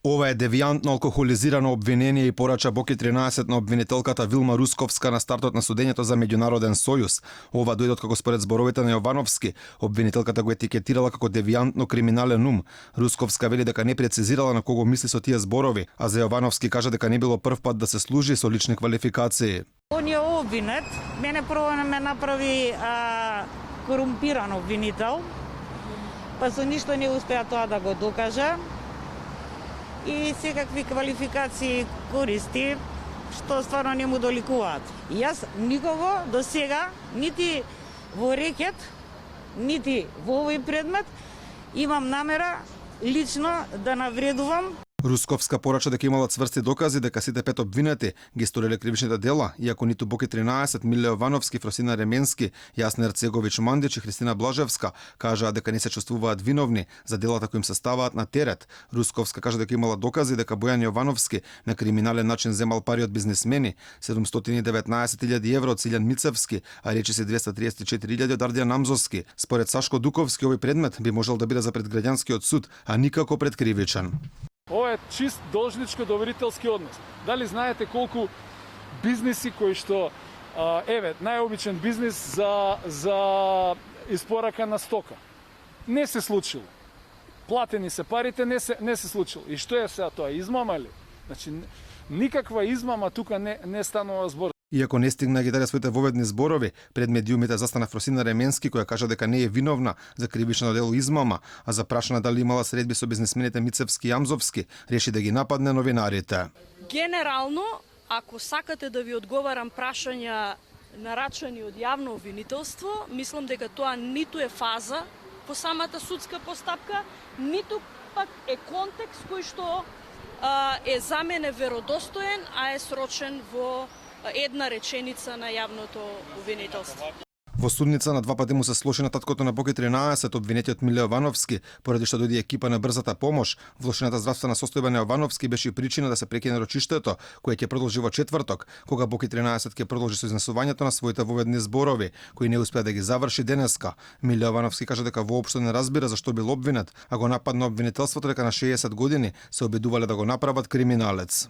Ова е девијантно алкохолизирано обвинение и порача Боки 13 на обвинителката Вилма Русковска на стартот на судењето за меѓународен сојуз. Ова дојде откако според зборовите на Јовановски, обвинителката го етикетирала како девијантно криминален ум. Русковска вели дека не прецизирала на кого мисли со тие зборови, а за Јовановски кажа дека не било прв пат да се служи со лични квалификации. Он е обвинет, мене прво ме направи корумпиран обвинител, па со ништо не успеа тоа да го докаже. И секакви квалификации користи, што стварно не му доликуваат. И јас никого до сега, нити во рекет, нити во овој предмет, имам намера лично да навредувам. Русковска порача дека имала цврсти докази дека сите пет обвинети ги сториле кривичните дела, иако ниту Боки 13, Миле Јовановски, Фросина Ременски, Јасна Ерцегович Мандич и Христина Блажевска кажаа дека не се чувствуваат виновни за делата кои им се ставаат на терет. Русковска кажа дека имала докази дека Бојан Јовановски на криминален начин земал пари од бизнисмени, 719.000 евро од Силјан Мицевски, а речиси 234.000 од Ардијан Намзовски. Според Сашко Дуковски, овој предмет би можел да биде за пред граѓанскиот суд, а никако пред кривичен. Ова е чист должничко-доверителски однос. Дали знаете колку бизниси кои што најобичен бизнис за испорака на стока не се случило. Платени се парите, не се случило. И што е сега тоа, измама ли? Значи никаква измама тука не станува збор. Иако не стигна ги даде своите воведни зборови, пред медиумите застана Фросина Ременски, која кажа дека не е виновна за кривично дело измама, а за прашана дали имала средби со бизнисмените Мицевски и Јамзовски, реши да ги нападне новинарите. Генерално, ако сакате да ви одговарам прашања нарачани од јавно обвинителство, мислам дека тоа ниту е фаза по самата судска постапка, ниту пак е контекст кој што е за мене веродостоен, а е срочен во една реченица на јавното обвинителство. Во судница на два пати му се слоши на таткото на Боки 13, обвинетиот Миле Јовановски, поради што дојде екипа на брзата помош. Влошената здравствена состојба на Јовановски беше и причина да се прекине рочиштето, кое ќе продолжи во четврток, кога Боки 13 ќе продолжи со изнесувањето на своите воведни зборови, кои не успеа да ги заврши денеска. Миле Јовановски кажа дека воопшто не разбира зашто бил обвинет, а го нападна обвинителството дека на 60 години се обидувале да го направат криминалец.